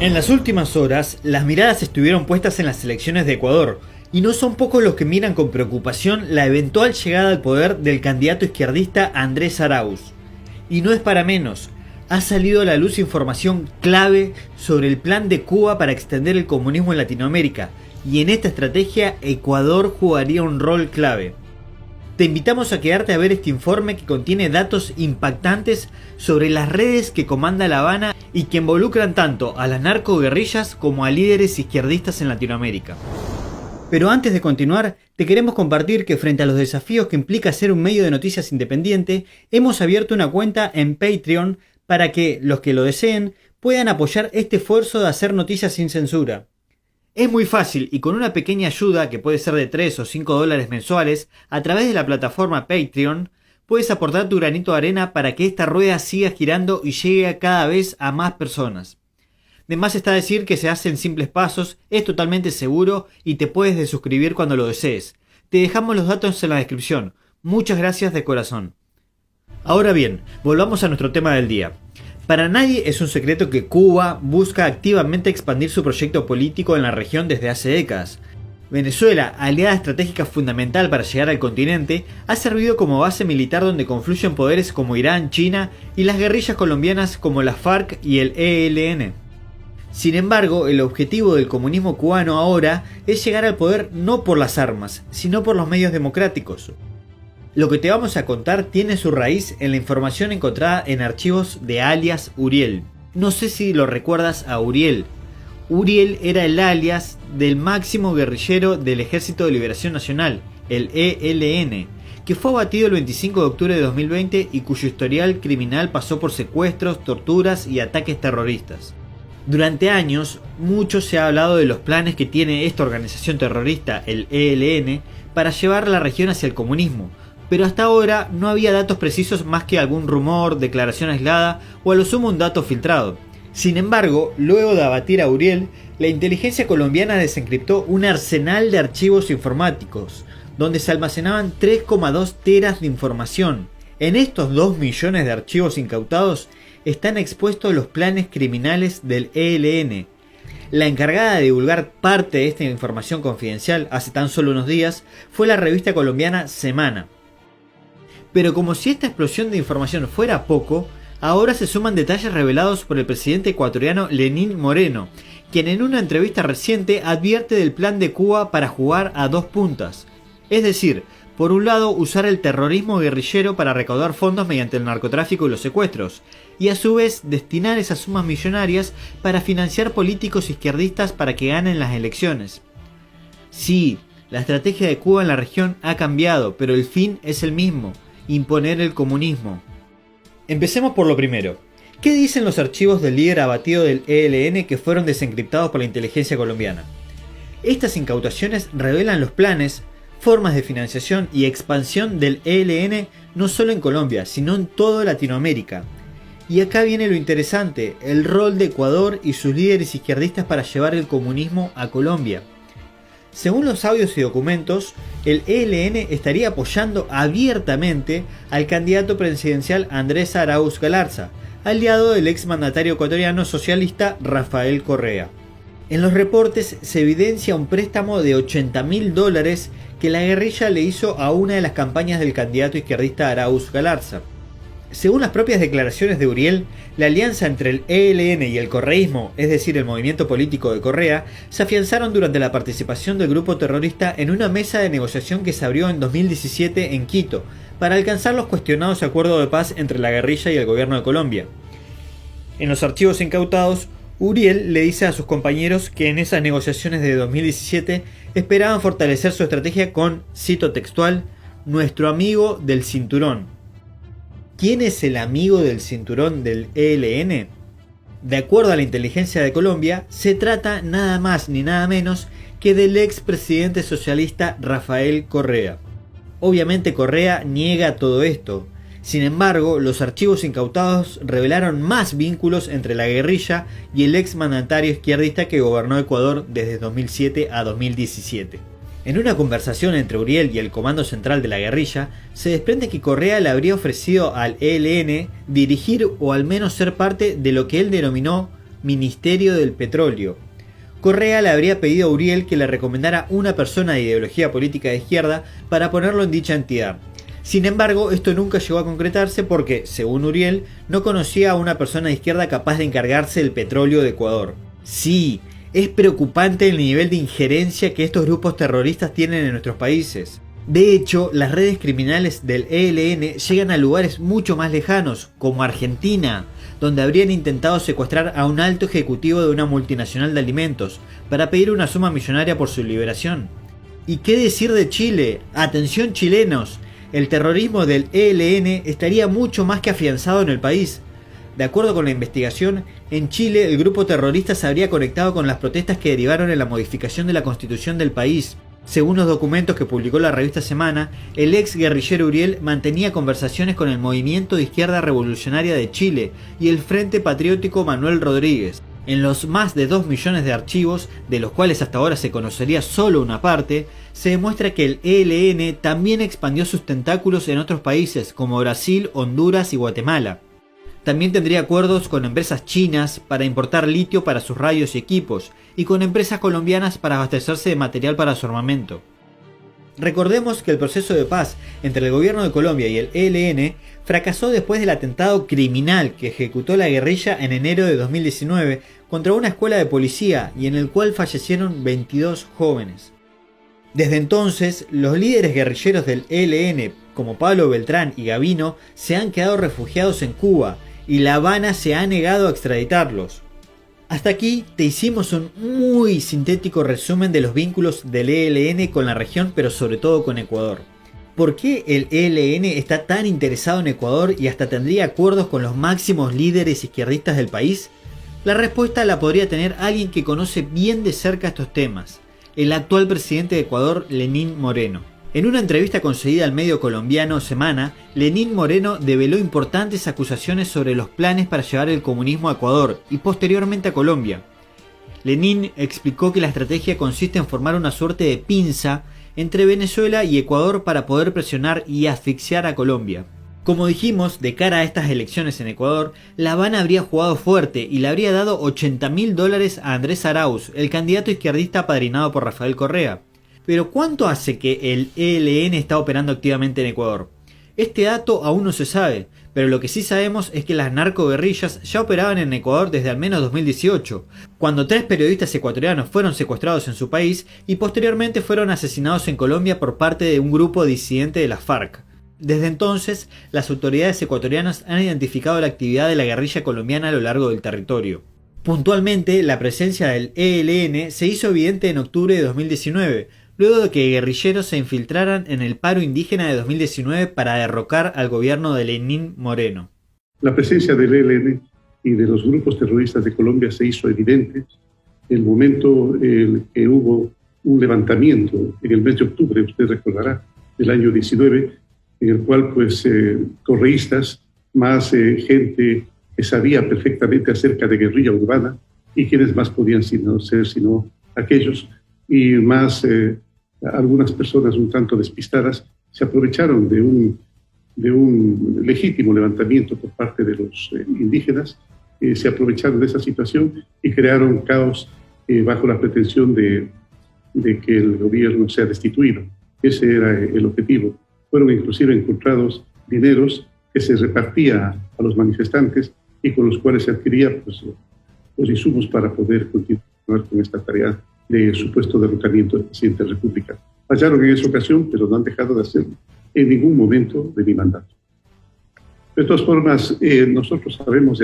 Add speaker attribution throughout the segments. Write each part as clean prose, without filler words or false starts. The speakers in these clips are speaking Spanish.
Speaker 1: En las últimas horas, las miradas estuvieron puestas en las elecciones de Ecuador, y no son pocos los que miran con preocupación la eventual llegada al poder del candidato izquierdista Andrés Arauz. Y no es para menos, ha salido a la luz información clave sobre el plan de Cuba para extender el comunismo en Latinoamérica, y en esta estrategia Ecuador jugaría un rol clave. Te invitamos a quedarte a ver este informe que contiene datos impactantes sobre las redes que comanda La Habana y que involucran tanto a las narcoguerrillas como a líderes izquierdistas en Latinoamérica. Pero antes de continuar, te queremos compartir que frente a los desafíos que implica ser un medio de noticias independiente, hemos abierto una cuenta en Patreon para que los que lo deseen puedan apoyar este esfuerzo de hacer noticias sin censura. Es muy fácil y con una pequeña ayuda que puede ser de 3 o 5 dólares mensuales a través de la plataforma Patreon, puedes aportar tu granito de arena para que esta rueda siga girando y llegue cada vez a más personas. De más está decir que se hacen simples pasos, es totalmente seguro y te puedes desuscribir cuando lo desees. Te dejamos los datos en la descripción. Muchas gracias de corazón. Ahora bien, volvamos a nuestro tema del día. Para nadie es un secreto que Cuba busca activamente expandir su proyecto político en la región desde hace décadas. Venezuela, aliada estratégica fundamental para llegar al continente, ha servido como base militar donde confluyen poderes como Irán, China y las guerrillas colombianas como las FARC y el ELN. Sin embargo, el objetivo del comunismo cubano ahora es llegar al poder no por las armas, sino por los medios democráticos. Lo que te vamos a contar tiene su raíz en la información encontrada en archivos de alias Uriel. No sé si lo recuerdas a Uriel. Uriel era el alias del máximo guerrillero del Ejército de Liberación Nacional, el ELN, que fue abatido el 25 de octubre de 2020 y cuyo historial criminal pasó por secuestros, torturas y ataques terroristas. Durante años, mucho se ha hablado de los planes que tiene esta organización terrorista, el ELN, para llevar la región hacia el comunismo, pero hasta ahora no había datos precisos más que algún rumor, declaración aislada o a lo sumo un dato filtrado. Sin embargo, luego de abatir a Uriel, la inteligencia colombiana desencriptó un arsenal de archivos informáticos, donde se almacenaban 3,2 teras de información. En estos 2 millones de archivos incautados están expuestos los planes criminales del ELN. La encargada de divulgar parte de esta información confidencial hace tan solo unos días fue la revista colombiana Semana. Pero como si esta explosión de información fuera poco, ahora se suman detalles revelados por el presidente ecuatoriano Lenín Moreno, quien en una entrevista reciente advierte del plan de Cuba para jugar a 2 puntas. Es decir, por un lado usar el terrorismo guerrillero para recaudar fondos mediante el narcotráfico y los secuestros, y a su vez destinar esas sumas millonarias para financiar políticos izquierdistas para que ganen las elecciones. Sí, la estrategia de Cuba en la región ha cambiado, pero el fin es el mismo: imponer el comunismo. Empecemos por lo primero. ¿Qué dicen los archivos del líder abatido del ELN que fueron desencriptados por la inteligencia colombiana? Estas incautaciones revelan los planes, formas de financiación y expansión del ELN no solo en Colombia, sino en toda Latinoamérica. Y acá viene lo interesante, el rol de Ecuador y sus líderes izquierdistas para llevar el comunismo a Colombia. Según los audios y documentos, el ELN estaría apoyando abiertamente al candidato presidencial Andrés Arauz Galarza, aliado del exmandatario ecuatoriano socialista Rafael Correa. En los reportes se evidencia un préstamo de $80.000 que la guerrilla le hizo a una de las campañas del candidato izquierdista Arauz Galarza. Según las propias declaraciones de Uriel, la alianza entre el ELN y el correísmo, es decir, el movimiento político de Correa, se afianzaron durante la participación del grupo terrorista en una mesa de negociación que se abrió en 2017 en Quito, para alcanzar los cuestionados acuerdos de paz entre la guerrilla y el gobierno de Colombia. En los archivos incautados, Uriel le dice a sus compañeros que en esas negociaciones de 2017 esperaban fortalecer su estrategia con, cito textual, "nuestro amigo del cinturón". ¿Quién es el amigo del cinturón del ELN? De acuerdo a la inteligencia de Colombia, se trata nada más ni nada menos que del expresidente socialista Rafael Correa. Obviamente Correa niega todo esto. Sin embargo, los archivos incautados revelaron más vínculos entre la guerrilla y el exmandatario izquierdista que gobernó Ecuador desde 2007 a 2017. En una conversación entre Uriel y el comando central de la guerrilla, se desprende que Correa le habría ofrecido al ELN dirigir o al menos ser parte de lo que él denominó Ministerio del Petróleo. Correa le habría pedido a Uriel que le recomendara una persona de ideología política de izquierda para ponerlo en dicha entidad. Sin embargo, esto nunca llegó a concretarse porque, según Uriel, no conocía a una persona de izquierda capaz de encargarse del petróleo de Ecuador. Sí, es preocupante el nivel de injerencia que estos grupos terroristas tienen en nuestros países. De hecho, las redes criminales del ELN llegan a lugares mucho más lejanos, como Argentina, donde habrían intentado secuestrar a un alto ejecutivo de una multinacional de alimentos para pedir una suma millonaria por su liberación. ¿Y qué decir de Chile? Atención chilenos, el terrorismo del ELN estaría mucho más que afianzado en el país. De acuerdo con la investigación, en Chile el grupo terrorista se habría conectado con las protestas que derivaron en la modificación de la constitución del país. Según los documentos que publicó la revista Semana, el ex guerrillero Uriel mantenía conversaciones con el Movimiento de Izquierda Revolucionaria de Chile y el Frente Patriótico Manuel Rodríguez. En los más de 2 millones de archivos, de los cuales hasta ahora se conocería solo una parte, se demuestra que el ELN también expandió sus tentáculos en otros países como Brasil, Honduras y Guatemala. También tendría acuerdos con empresas chinas para importar litio para sus radios y equipos, y con empresas colombianas para abastecerse de material para su armamento. Recordemos que el proceso de paz entre el gobierno de Colombia y el ELN fracasó después del atentado criminal que ejecutó la guerrilla en enero de 2019 contra una escuela de policía y en el cual fallecieron 22 jóvenes. Desde entonces, los líderes guerrilleros del ELN, como Pablo Beltrán y Gavino, se han quedado refugiados en Cuba y La Habana se ha negado a extraditarlos. Hasta aquí te hicimos un muy sintético resumen de los vínculos del ELN con la región, pero sobre todo con Ecuador. ¿Por qué el ELN está tan interesado en Ecuador y hasta tendría acuerdos con los máximos líderes izquierdistas del país? La respuesta la podría tener alguien que conoce bien de cerca estos temas, el actual presidente de Ecuador, Lenín Moreno. En una entrevista concedida al medio colombiano Semana, Lenín Moreno develó importantes acusaciones sobre los planes para llevar el comunismo a Ecuador y posteriormente a Colombia. Lenín explicó que la estrategia consiste en formar una suerte de pinza entre Venezuela y Ecuador para poder presionar y asfixiar a Colombia. Como dijimos, de cara a estas elecciones en Ecuador, La Habana habría jugado fuerte y le habría dado $80.000 a Andrés Arauz, el candidato izquierdista apadrinado por Rafael Correa. Pero ¿cuánto hace que el ELN está operando activamente en Ecuador? Este dato aún no se sabe, pero lo que sí sabemos es que las narcoguerrillas ya operaban en Ecuador desde al menos 2018, cuando 3 periodistas ecuatorianos fueron secuestrados en su país y posteriormente fueron asesinados en Colombia por parte de un grupo disidente de las FARC. Desde entonces, las autoridades ecuatorianas han identificado la actividad de la guerrilla colombiana a lo largo del territorio. Puntualmente, la presencia del ELN se hizo evidente en octubre de 2019, luego de que guerrilleros se infiltraran en el paro indígena de 2019 para derrocar al gobierno de Lenín Moreno.
Speaker 2: La presencia del ELN y de los grupos terroristas de Colombia se hizo evidente en el momento en que hubo un levantamiento en el mes de octubre, usted recordará, del año 19, en el cual correístas, más gente que sabía perfectamente acerca de guerrilla urbana, y quienes más podían ser sino aquellos, y más algunas personas un tanto despistadas, se aprovecharon de un legítimo levantamiento por parte de los indígenas, se aprovecharon de esa situación y crearon caos bajo la pretensión de que el gobierno sea destituido. Ese era el objetivo. Fueron inclusive encontrados dineros que se repartía a los manifestantes y con los cuales se adquiría los insumos para poder continuar con esta tarea de supuesto derrocamiento del presidente de la República. Fallaron en esa ocasión, pero no han dejado de hacerlo en ningún momento de mi mandato. De todas formas, nosotros sabemos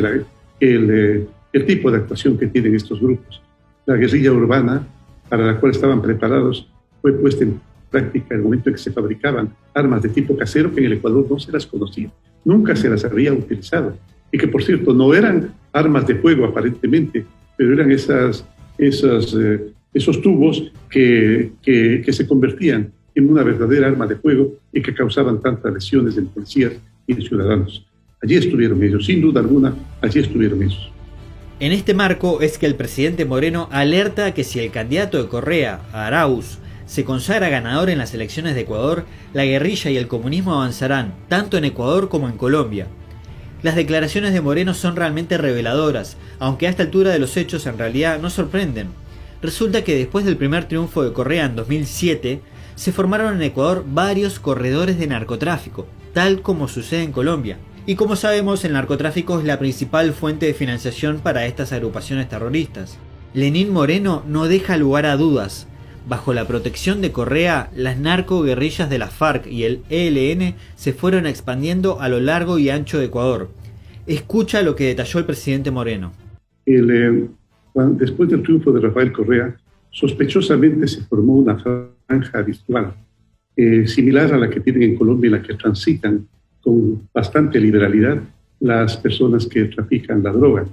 Speaker 2: el tipo de actuación que tienen estos grupos. La guerrilla urbana, para la cual estaban preparados, fue puesta en práctica en el momento en que se fabricaban armas de tipo casero que en el Ecuador no se las conocía, nunca se las había utilizado, y que por cierto no eran armas de fuego aparentemente, pero eran esos tubos que se convertían en una verdadera arma de fuego y que causaban tantas lesiones en policías y en ciudadanos. Allí estuvieron ellos, sin duda alguna, allí estuvieron ellos.
Speaker 1: En este marco es que el presidente Moreno alerta que si el candidato de Correa, Arauz, se consagra ganador en las elecciones de Ecuador, la guerrilla y el comunismo avanzarán, tanto en Ecuador como en Colombia. Las declaraciones de Moreno son realmente reveladoras, aunque a esta altura de los hechos en realidad no sorprenden. Resulta que después del primer triunfo de Correa en 2007, se formaron en Ecuador varios corredores de narcotráfico, tal como sucede en Colombia. Y como sabemos, el narcotráfico es la principal fuente de financiación para estas agrupaciones terroristas. Lenín Moreno no deja lugar a dudas. Bajo la protección de Correa, las narcoguerrillas de la FARC y el ELN se fueron expandiendo a lo largo y ancho de Ecuador. Escucha lo que detalló el presidente Moreno.
Speaker 2: Después del triunfo de Rafael Correa, sospechosamente se formó una franja virtual, similar a la que tienen en Colombia, en la que transitan con bastante liberalidad las personas que trafican la droga.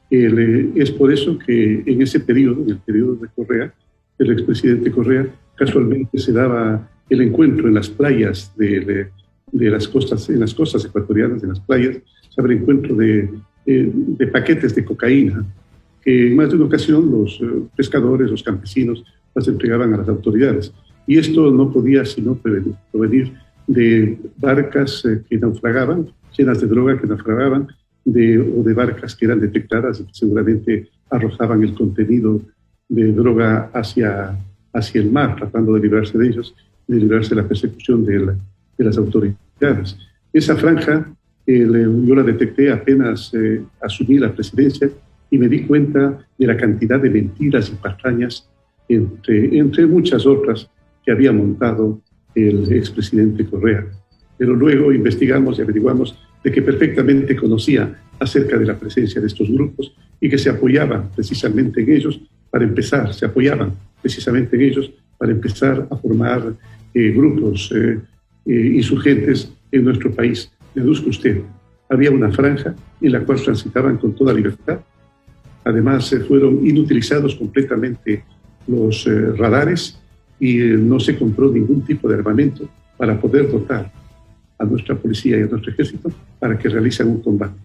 Speaker 2: Es por eso que en ese periodo, en el periodo de Correa, el expresidente Correa, casualmente se daba el encuentro en las playas de las costas, en las costas ecuatorianas, en las playas, se daba el encuentro de paquetes de cocaína, que en más de una ocasión los pescadores, los campesinos, las entregaban a las autoridades. Y esto no podía sino provenir de barcas que naufragaban, llenas de droga que naufragaban, o de barcas que eran detectadas y que seguramente arrojaban el contenido de droga hacia el mar, tratando de librarse de ellos, de librarse de la persecución de las autoridades. Esa franja yo la detecté apenas asumí la presidencia y me di cuenta de la cantidad de mentiras y patrañas, entre muchas otras, que había montado el expresidente Correa. Pero luego investigamos y averiguamos de que perfectamente conocía acerca de la presencia de estos grupos y que se apoyaban precisamente en ellos para empezar a formar grupos insurgentes en nuestro país. Deduzca usted, había una franja en la cual transitaban con toda libertad. Además, fueron inutilizados completamente los radares y no se compró ningún tipo de armamento para poder dotar a nuestra policía y a nuestro ejército para que realicen un combate.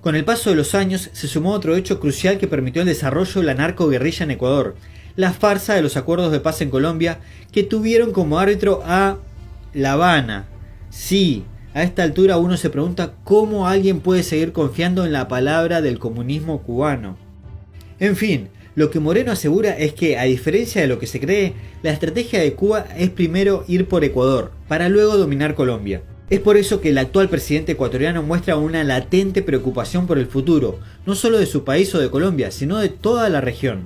Speaker 1: Con el paso de los años se sumó otro hecho crucial que permitió el desarrollo de la narcoguerrilla en Ecuador, la farsa de los acuerdos de paz en Colombia, que tuvieron como árbitro a La Habana. Sí, a esta altura uno se pregunta cómo alguien puede seguir confiando en la palabra del comunismo cubano. En fin, lo que Moreno asegura es que, a diferencia de lo que se cree, la estrategia de Cuba es primero ir por Ecuador, para luego dominar Colombia. Es por eso que el actual presidente ecuatoriano muestra una latente preocupación por el futuro, no solo de su país o de Colombia, sino de toda la región.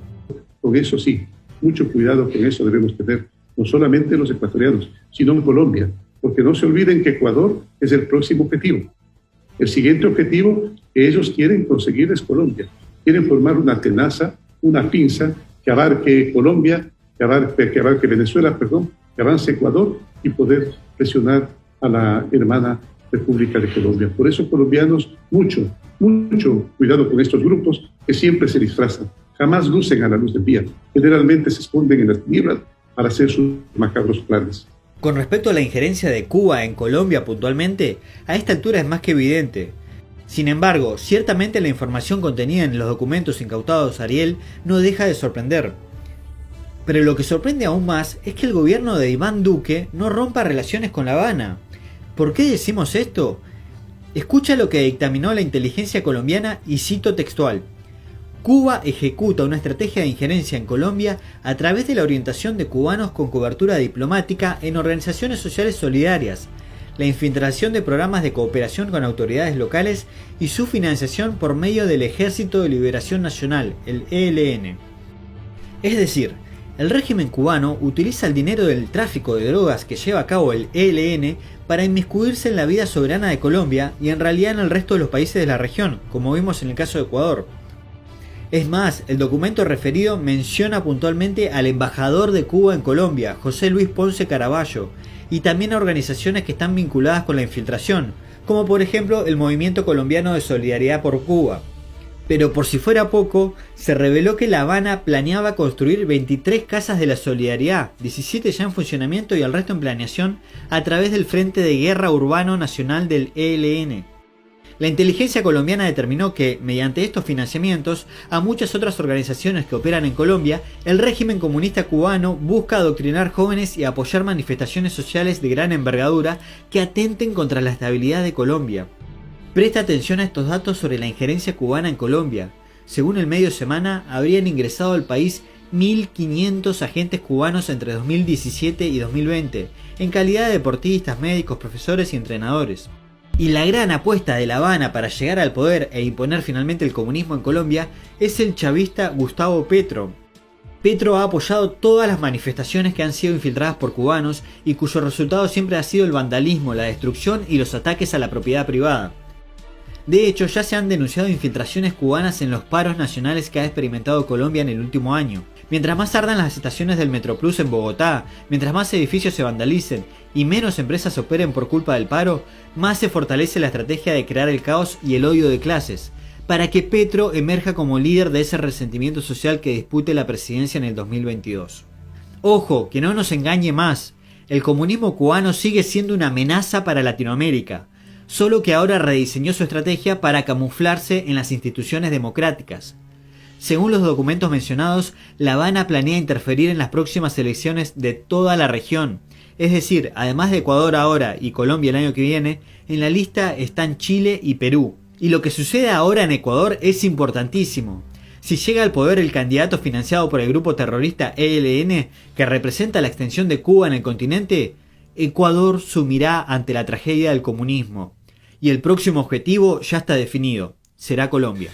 Speaker 2: Con eso sí, mucho cuidado con eso debemos tener, no solamente los ecuatorianos, sino en Colombia, porque no se olviden que Ecuador es el próximo objetivo. El siguiente objetivo que ellos quieren conseguir es Colombia. Quieren formar una tenaza, una pinza que abarque Colombia, que abarque Venezuela, que avance Ecuador y poder presionar a la hermana República de Colombia. Por eso, colombianos, mucho cuidado con estos grupos que siempre se disfrazan, jamás lucen a la luz del día, generalmente se esconden en las tinieblas para hacer sus macabros planes.
Speaker 1: Con respecto a la injerencia de Cuba en Colombia puntualmente, a esta altura es más que evidente. Sin embargo, ciertamente la información contenida en los documentos incautados a Ariel no deja de sorprender. Pero lo que sorprende aún más es que el gobierno de Iván Duque no rompa relaciones con La Habana. ¿Por qué decimos esto? Escucha lo que dictaminó la inteligencia colombiana y cito textual. Cuba ejecuta una estrategia de injerencia en Colombia a través de la orientación de cubanos con cobertura diplomática en organizaciones sociales solidarias, la infiltración de programas de cooperación con autoridades locales y su financiación por medio del Ejército de Liberación Nacional, el ELN. Es decir, el régimen cubano utiliza el dinero del tráfico de drogas que lleva a cabo el ELN para inmiscuirse en la vida soberana de Colombia y en realidad en el resto de los países de la región, como vimos en el caso de Ecuador. Es más, el documento referido menciona puntualmente al embajador de Cuba en Colombia, José Luis Ponce Caraballo, y también a organizaciones que están vinculadas con la infiltración, como por ejemplo el Movimiento Colombiano de Solidaridad por Cuba. Pero por si fuera poco, se reveló que La Habana planeaba construir 23 casas de la solidaridad, 17 ya en funcionamiento y el resto en planeación, a través del Frente de Guerra Urbano Nacional del ELN. La inteligencia colombiana determinó que, mediante estos financiamientos, a muchas otras organizaciones que operan en Colombia, el régimen comunista cubano busca adoctrinar jóvenes y apoyar manifestaciones sociales de gran envergadura que atenten contra la estabilidad de Colombia. Presta atención a estos datos sobre la injerencia cubana en Colombia. Según el medio Semana, habrían ingresado al país 1.500 agentes cubanos entre 2017 y 2020, en calidad de deportistas, médicos, profesores y entrenadores. Y la gran apuesta de La Habana para llegar al poder e imponer finalmente el comunismo en Colombia es el chavista Gustavo Petro. Petro ha apoyado todas las manifestaciones que han sido infiltradas por cubanos y cuyo resultado siempre ha sido el vandalismo, la destrucción y los ataques a la propiedad privada. De hecho, ya se han denunciado infiltraciones cubanas en los paros nacionales que ha experimentado Colombia en el último año. Mientras más ardan las estaciones del Metroplus en Bogotá, mientras más edificios se vandalicen y menos empresas operen por culpa del paro, más se fortalece la estrategia de crear el caos y el odio de clases, para que Petro emerja como líder de ese resentimiento social que dispute la presidencia en el 2022. Ojo, que no nos engañe más, el comunismo cubano sigue siendo una amenaza para Latinoamérica, solo que ahora rediseñó su estrategia para camuflarse en las instituciones democráticas. Según los documentos mencionados, La Habana planea interferir en las próximas elecciones de toda la región. Es decir, además de Ecuador ahora y Colombia el año que viene, en la lista están Chile y Perú. Y lo que sucede ahora en Ecuador es importantísimo. Si llega al poder el candidato financiado por el grupo terrorista ELN, que representa la extensión de Cuba en el continente, Ecuador sumirá ante la tragedia del comunismo. Y el próximo objetivo ya está definido, será Colombia.